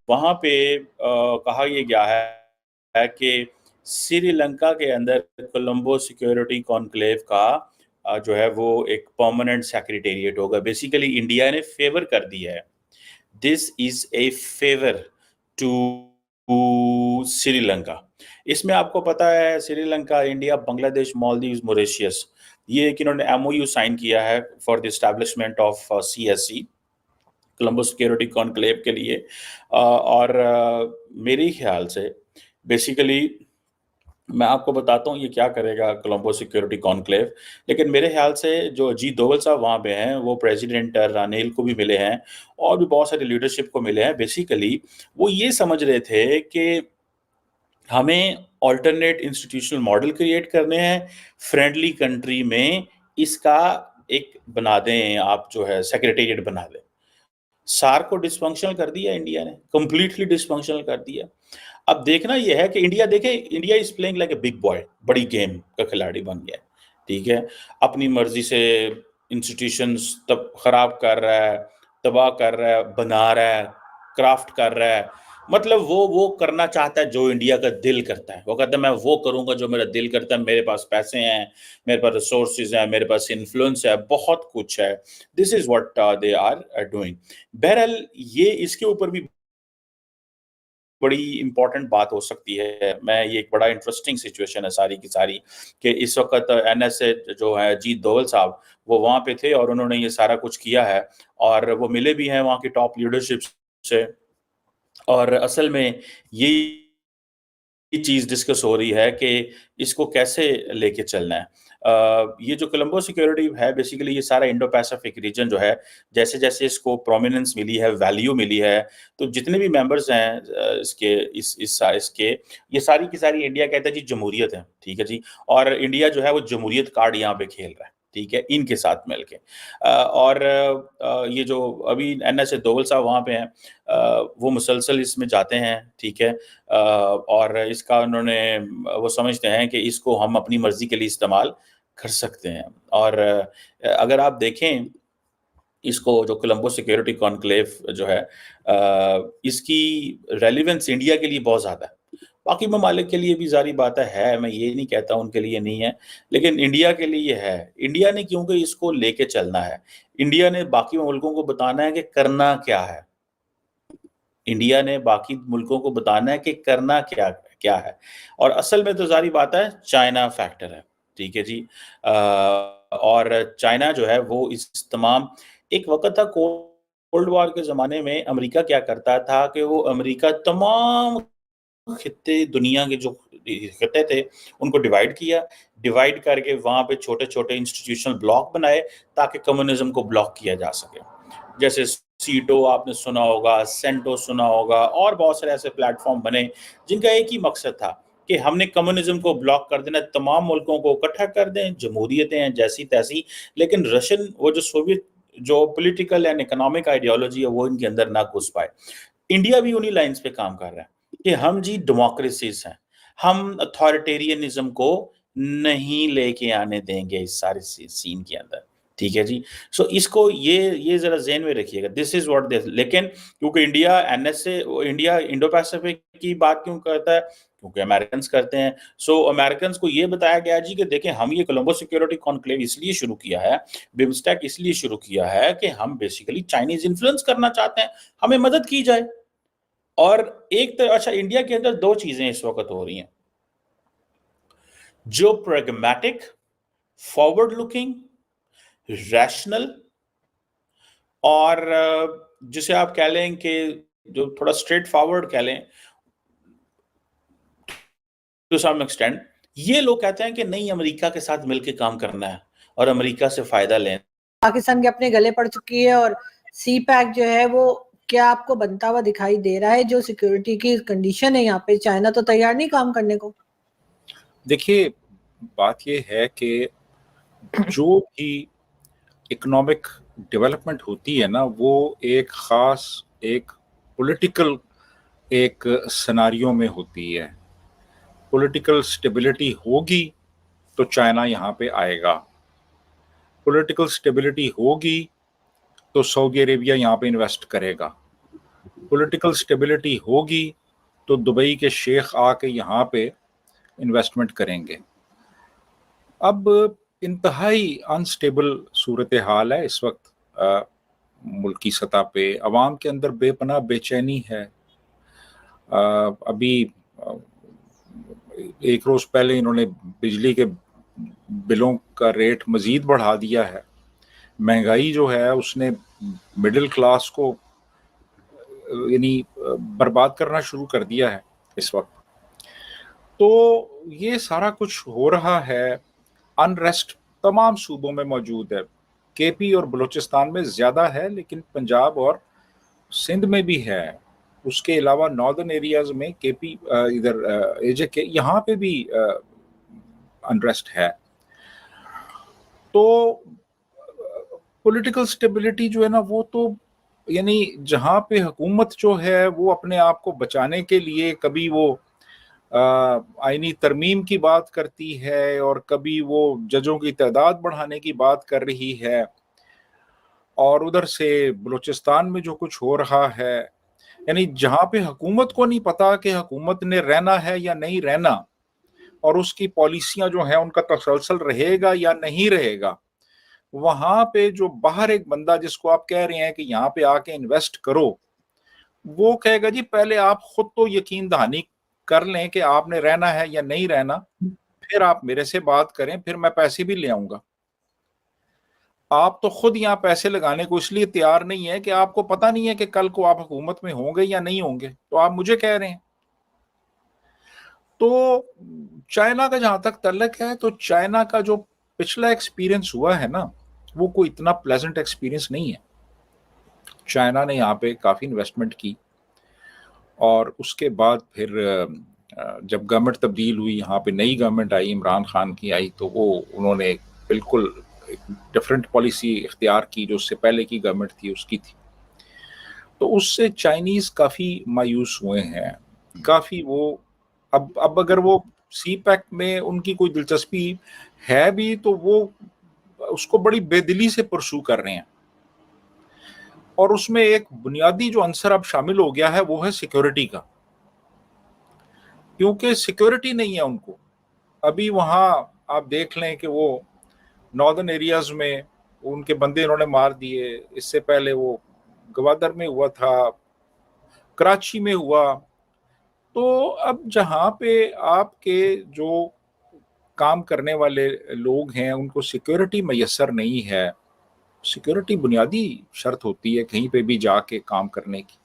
وہاں پہ کہا یہ گیا ہے کہ سری لنکا کے اندر کولمبو سیکیورٹی کانکلیو کا جو ہے وہ ایک پرماننٹ سیکریٹریٹ ہوگا. بیسیکلی انڈیا نے فیور کر دیا ہے. This is a favour to Sri Lanka. اس میں آپ کو پتا ہے سری لنکا, انڈیا, بنگلہ دیش, مالدیوز, موریشیس, یہ ایک انہوں نے ایم او یو سائن کیا ہے for the establishment of C S C, Colombo security conclave کے لیے. اور میرے خیال سے بیسیکلی میں آپ کو بتاتا ہوں یہ کیا کرے گا کولمبو سیکیورٹی کانکلیو, لیکن میرے خیال سے جو اجیت دوول صاحب وہاں پہ ہیں وہ پریزیڈنٹ رانیل کو بھی ملے ہیں اور بھی بہت سارے لیڈرشپ کو ملے ہیں. بیسیکلی وہ یہ سمجھ رہے تھے کہ ہمیں آلٹرنیٹ انسٹیٹیوشنل ماڈل کریٹ کرنے ہیں فرینڈلی کنٹری میں, اس کا ایک بنا دیں آپ جو ہے سیکریٹریٹ بنا دیں. سارک کو ڈسفنکشنل کر دیا انڈیا نے, کمپلیٹلی ڈسفنکشنل کر دیا. اب دیکھنا یہ ہے کہ انڈیا دیکھیں, India is playing like a big boy, بڑی گیم کا کھلاڑی بن گیا ہے. ٹھیک ہے, اپنی مرضی سے انسٹیٹیوشنز خراب کر رہا ہے, تباہ کر رہا ہے, بنا رہا ہے, کرافٹ کر رہا ہے. مطلب وہ کرنا چاہتا ہے جو انڈیا کا دل کرتا ہے. وہ کہتا ہے میں وہ کروں گا جو میرا دل کرتا ہے, میرے پاس پیسے ہیں, میرے پاس ریسورسز ہیں, میرے پاس انفلوئنس ہے, بہت کچھ ہے. This is what they are doing. بہرحال یہ اس کے اوپر بھی بڑی امپورٹنٹ بات ہو سکتی ہے. میں یہ ایک بڑا انٹرسٹنگ سچویشن ہے ساری کی ساری کہ اس وقت این ایس اے جو ہے اجیت دوول صاحب وہ وہاں پہ تھے اور انہوں نے یہ سارا کچھ کیا ہے اور وہ ملے بھی ہیں وہاں کی ٹاپ لیڈرشپ سے. اور اصل میں یہ چیز ڈسکس ہو رہی ہے کہ اس کو کیسے لے کے چلنا ہے. یہ جو کولمبو سیکیورٹی ہے بیسیکلی یہ سارا انڈو پیسفک ریجن جو ہے جیسے جیسے اس کو پرومیننس ملی ہے, ویلیو ملی ہے, تو جتنے بھی ممبرز ہیں اس کے یہ ساری کی ساری انڈیا کہتا ہے جی جمہوریت ہے. ٹھیک ہے جی, اور انڈیا جو ہے وہ جمہوریت کارڈ یہاں پہ کھیل رہا ہے. ٹھیک ہے, ان کے ساتھ مل کے. اور یہ جو ابھی این ایس اے دوول صاحب وہاں پہ ہیں وہ مسلسل اس میں جاتے ہیں. ٹھیک ہے, اور اس کا انہوں نے وہ سمجھتے ہیں کہ اس کو ہم اپنی مرضی کے لیے استعمال کر سکتے ہیں. اور اگر آپ دیکھیں اس کو جو کولمبو سیکیورٹی کانکلیو جو ہے اس کی ریلیونس انڈیا کے لیے بہت زیادہ ہے. باقی ممالک کے لیے بھی ظاہری بات ہے, میں یہ نہیں کہتا ان کے لیے نہیں ہے, لیکن انڈیا کے لیے یہ ہے. انڈیا نے کیونکہ اس کو لے کے چلنا ہے, انڈیا نے باقی ملکوں کو بتانا ہے کہ کرنا کیا ہے. انڈیا نے باقی ملکوں کو بتانا ہے کہ کرنا کیا ہے. اور اصل میں تو ظاہری بات ہے چائنا فیکٹر ہے. ٹھیک ہے جی, اور چائنا جو ہے وہ اس تمام ایک وقت تھا کولڈ وار کے زمانے میں امریکہ کیا کرتا تھا کہ وہ امریکہ تمام خطے دنیا کے جو خطے تھے ان کو ڈیوائیڈ کر کے وہاں پہ چھوٹے چھوٹے انسٹیٹیوشنل بلاک بنائے تاکہ کمیونزم کو بلاک کیا جا سکے. جیسے سیٹو آپ نے سنا ہوگا, سینٹو سنا ہوگا, اور بہت سارے ایسے پلیٹ فارم بنے جن کا ایک ہی مقصد تھا کہ ہم نے کمیونزم کو بلاک کر دینا, تمام ملکوں کو اکٹھا کر دیں, جمہوریتیں ہیں جیسی تیسی, لیکن رشین وہ جو سوویت جو پولیٹیکل اینڈ اکنامک آئیڈیالوجی ہے وہ ان کے اندر نہ گھس پائے. انڈیا بھی انہی لائنز پہ کام کر رہا ہے کہ ہم جی ڈیموکریسیز ہیں, ہم اتھارٹیرینزم کو نہیں لے کے آنے دیں گے اس سارے سین کے اندر. ٹھیک ہے جی, سو اس کو یہ ذرا ذہن میں رکھیے گا. دس از واٹ دس. لیکن کیونکہ India N S A India Indo Pacific کی بات کیوں کرتا ہے, کیونکہ امریکنز کرتے ہیں. سو امریکنز کو یہ بتایا گیا جی کہ دیکھیں ہم یہ کولمبو سیکیورٹی کانکلیو اس لیے شروع کیا ہے, بمسٹیک اس لیے شروع کیا ہے کہ ہم بیسیکلی چائنیز انفلوئنس کرنا چاہتے ہیں, ہمیں مدد کی جائے. اور ایک طرح اچھا انڈیا کے اندر دو چیزیں اس وقت ہو رہی ہیں, جو پریگمیٹک, فارورڈ لکنگ, ریشنل, اور جسے آپ کہہ لیں کہ جو تھوڑا اسٹریٹ فارورڈ کہہ لیں ٹو سم ایکسٹینٹ, یہ لوگ کہتے ہیں کہ نہیں امریکہ کے ساتھ مل کے کام کرنا ہے اور امریکہ سے فائدہ لینا. پاکستان کے اپنے گلے پڑ چکی ہے اور سی پیک جو ہے وہ کیا آپ کو بنتا ہوا دکھائی دے رہا ہے؟ جو سیکیورٹی کی کنڈیشن ہے یہاں پہ, چائنا تو تیار نہیں کام کرنے کو. دیکھیے بات یہ ہے کہ جو بھی اکنامک ڈیولپمنٹ ہوتی ہے نا وہ ایک خاص ایک پولیٹیکل ایک سناریوں میں ہوتی ہے. پولیٹیکل سٹیبلٹی ہوگی تو چائنا یہاں پہ آئے گا, پولیٹیکل سٹیبلٹی ہوگی تو سعودی عربیہ یہاں پہ انویسٹ کرے گا, پولیٹیکل سٹیبلٹی ہوگی تو دبئی کے شیخ آ کے یہاں پہ انویسٹمنٹ کریں گے. اب انتہائی انسٹیبل صورتحال ہے اس وقت ملکی سطح پہ. عوام کے اندر بے پناہ بے چینی ہے. ابھی ایک روز پہلے انہوں نے بجلی کے بلوں کا ریٹ مزید بڑھا دیا ہے. مہنگائی جو ہے اس نے مڈل کلاس کو یعنی برباد کرنا شروع کر دیا ہے اس وقت. تو یہ سارا کچھ ہو رہا ہے. انریسٹ تمام صوبوں میں موجود ہے. کے پی اور بلوچستان میں زیادہ ہے لیکن پنجاب اور سندھ میں بھی ہے. اس کے علاوہ ناردرن ایریاز میں کے پی ادھر اے جے کے یہاں پہ بھی انریسٹ ہے. تو پولیٹیکل سٹیبلٹی جو ہے نا وہ تو یعنی جہاں پہ حکومت جو ہے وہ اپنے آپ کو بچانے کے لیے کبھی وہ آئینی ترمیم کی بات کرتی ہے اور کبھی وہ ججوں کی تعداد بڑھانے کی بات کر رہی ہے. اور ادھر سے بلوچستان میں جو کچھ ہو رہا ہے یعنی جہاں پہ حکومت کو نہیں پتا کہ حکومت نے رہنا ہے یا نہیں رہنا اور اس کی پالیسیاں جو ہیں ان کا تسلسل رہے گا یا نہیں رہے گا, وہاں پہ جو باہر ایک بندہ جس کو آپ کہہ رہے ہیں کہ یہاں پہ آ کے انویسٹ کرو, وہ کہے گا جی پہلے آپ خود تو یقین دہانی کر لیں کہ آپ نے رہنا ہے یا نہیں رہنا, پھر آپ میرے سے بات کریں, پھر میں پیسے بھی لے آؤں گا. آپ تو خود یہاں پیسے لگانے کو اس لیے تیار نہیں ہے کہ آپ کو پتہ نہیں ہے کہ کل کو آپ حکومت میں ہوں گے یا نہیں ہوں گے, تو آپ مجھے کہہ رہے ہیں. تو چائنا کا جہاں تک تعلق ہے تو چائنا کا جو پچھلا ایکسپیرینس ہوا ہے نا وہ کوئی اتنا پلیزنٹ ایکسپیرینس نہیں ہے. چائنا نے یہاں پہ کافی انویسٹمنٹ کی اور اس کے بعد پھر جب گورنمنٹ تبدیل ہوئی, یہاں پہ نئی گورنمنٹ آئی, عمران خان کی آئی, تو وہ انہوں نے بالکل ڈفرینٹ پالیسی اختیار کی جو اس سے پہلے کی گورنمنٹ تھی اس کی تھی. تو اس سے چائنیز کافی مایوس ہوئے ہیں. کافی وہ اب اگر وہ سی پیک میں ان کی کوئی دلچسپی ہے بھی تو وہ اس کو بڑی بے دلی سے پرسو کر رہے ہیں. اور اس میں ایک بنیادی جو عنصر اب شامل ہو گیا ہے وہ ہے سیکیورٹی کا, کیونکہ سیکیورٹی نہیں ہے ان کو. ابھی وہاں آپ دیکھ لیں کہ وہ ناردرن ایریاز میں ان کے بندے انہوں نے مار دیے. اس سے پہلے وہ گوادر میں ہوا تھا, کراچی میں ہوا. تو اب جہاں پہ آپ کے جو کام کرنے والے لوگ ہیں ان کو سیکیورٹی میسر نہیں ہے, سیکیورٹی بنیادی شرط ہوتی ہے کہیں پہ بھی جا کے کام کرنے کی.